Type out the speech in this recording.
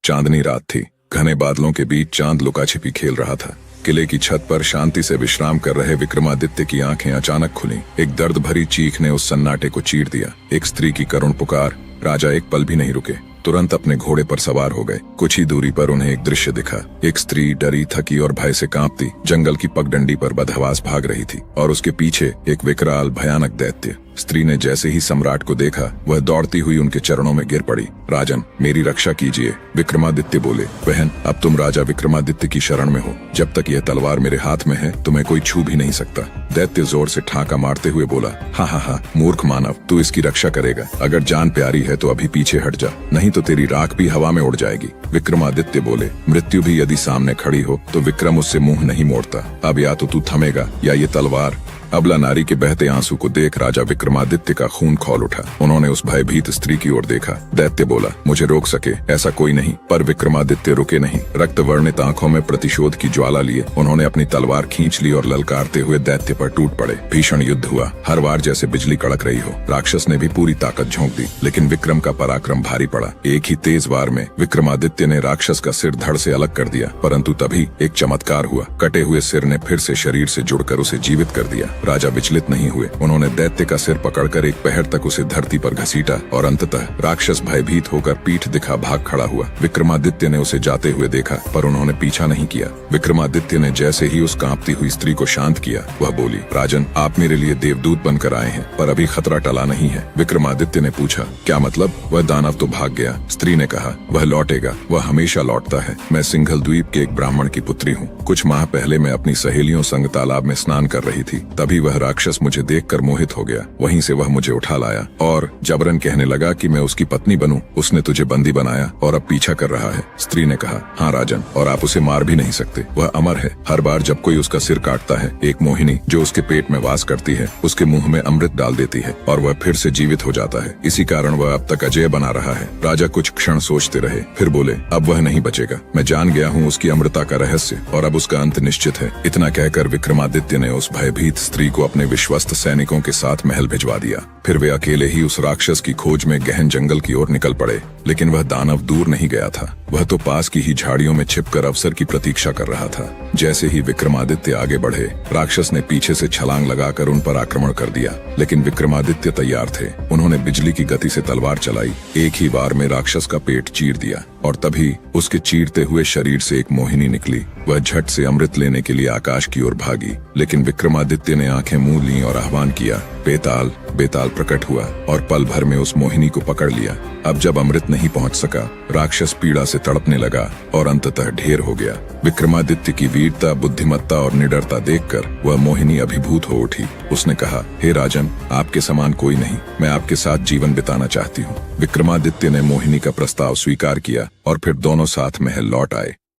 चांदनी रात थी। घने बादलों के बीच चांद लुका छिपी खेल रहा था। किले की छत पर शांति से विश्राम कर रहे विक्रमादित्य की आंखें अचानक खुलीं। एक दर्द भरी चीख ने उस सन्नाटे को चीर दिया। एक स्त्री की करुण पुकार। राजा एक पल भी नहीं रुके, तुरंत अपने घोड़े पर सवार हो गए। कुछ ही दूरी पर उन्हें एक दृश्य दिखा। एक स्त्री डरी, थकी और भय से कांपती जंगल की पगडंडी पर बदहवास भाग रही थी और उसके पीछे एक विकराल भयानक दैत्य। स्त्री ने जैसे ही सम्राट को देखा, वह दौड़ती हुई उनके चरणों में गिर पड़ी। राजन, मेरी रक्षा कीजिए। विक्रमादित्य बोले, बहन, अब तुम राजा विक्रमादित्य की शरण में हो। जब तक यह तलवार मेरे हाथ में है, तुम्हें कोई छू भी नहीं सकता। दैत्य जोर से ठाका मारते हुए बोला, हाँ, मूर्ख मानव, तू इसकी रक्षा करेगा। अगर जान प्यारी है तो अभी पीछे हट जा, नहीं तो तेरी राख भी हवा में उड़ जाएगी। विक्रमादित्य बोले, मृत्यु भी यदि सामने खड़ी हो तो विक्रम उससे मुंह नहीं मोड़ता। अब या तो तू थमेगा या ये तलवार। अबला नारी के बहते आंसू को देख राजा विक्रमादित्य का खून खौल उठा। उन्होंने उस भयभीत स्त्री की ओर देखा। दैत्य बोला, मुझे रोक सके ऐसा कोई नहीं। पर विक्रमादित्य रुके नहीं। रक्त वर्णित आंखों में प्रतिशोध की ज्वाला लिए उन्होंने अपनी तलवार खींच ली और ललकारते हुए दैत्य पर टूट पड़े। भीषण युद्ध हुआ। हर बार जैसे बिजली कड़क रही हो। राक्षस ने भी पूरी ताकत झोंक दी, लेकिन विक्रम का पराक्रम भारी पड़ा। एक ही तेज वार में विक्रमादित्य ने राक्षस का सिर धड़ से अलग कर दिया। परंतु तभी एक चमत्कार हुआ। कटे हुए सिर ने फिर से शरीर से जुड़कर उसे जीवित कर दिया। राजा विचलित नहीं हुए। उन्होंने दैत्य का सिर पकड़कर एक पहर तक उसे धरती पर घसीटा और अंततः राक्षस भयभीत होकर पीठ दिखा भाग खड़ा हुआ। विक्रमादित्य ने उसे जाते हुए देखा, पर उन्होंने पीछा नहीं किया। विक्रमादित्य ने जैसे ही उस कांपती हुई स्त्री को शांत किया, वह बोली, राजन, आप मेरे लिए देवदूत बनकर आए हैं, पर अभी खतरा टला नहीं है। विक्रमादित्य ने पूछा, क्या मतलब? वह दानव तो भाग गया। स्त्री ने कहा, वह लौटेगा, वह हमेशा लौटता है। मैं सिंघल द्वीप के एक ब्राह्मण की पुत्री हूँ। कुछ माह पहले मैं अपनी सहेलियों संग तालाब में स्नान कर रही थी, तभी वह राक्षस मुझे देखकर मोहित हो गया। वहीं से वह मुझे उठा लाया और जबरन कहने लगा कि मैं उसकी पत्नी बनूं। उसने तुझे बंदी बनाया और अब पीछा कर रहा है। स्त्री ने कहा, हाँ राजन, और आप उसे मार भी नहीं सकते। वह अमर है। हर बार जब कोई उसका सिर काटता है, एक मोहिनी जो उसके पेट में वास करती है, उसके मुंह में अमृत डाल देती है और वह फिर से जीवित हो जाता है। इसी कारण वह अब तक अजय बना रहा है। राजा कुछ क्षण सोचते रहे, फिर बोले, अब वह नहीं बचेगा। मैं जान गया हूँ उसकी अमृता का रहस्य और अब उसका अंत निश्चित है। इतना कहकर विक्रमादित्य ने उस भयभीत स्त्री को अपने विश्वस्त सैनिकों के साथ महल भिजवा दिया। फिर वे अकेले ही उस राक्षस की खोज में गहन जंगल की ओर निकल पड़े। लेकिन वह दानव दूर नहीं गया था। वह तो पास की ही झाड़ियों में छिपकर अवसर की प्रतीक्षा कर रहा था। जैसे ही विक्रमादित्य आगे बढ़े, राक्षस ने पीछे से छलांग लगाकर उन पर आक्रमण कर दिया। लेकिन विक्रमादित्य तैयार थे। उन्होंने बिजली की गति से तलवार चलाई। एक ही वार में राक्षस का पेट चीर दिया और तभी उसके चीरते हुए शरीर से एक मोहिनी निकली। वह झट से अमृत लेने के लिए आकाश की ओर भागी। लेकिन विक्रमादित्य ने आंखें मूंद लीं और आह्वान किया। बेताल बेताल प्रकट हुआ और पल भर में उस मोहिनी को पकड़ लिया। अब जब अमृत नहीं पहुंच सका, राक्षस पीड़ा से तड़पने लगा और अंततः ढेर हो गया। विक्रमादित्य की वीरता, बुद्धिमत्ता और निडरता देखकर वह मोहिनी अभिभूत हो उठी। उसने कहा, हे राजन, आपके समान कोई नहीं। मैं आपके साथ जीवन बिताना चाहती हूँ। विक्रमादित्य ने मोहिनी का प्रस्ताव स्वीकार किया और फिर दोनों साथ महल लौट आए।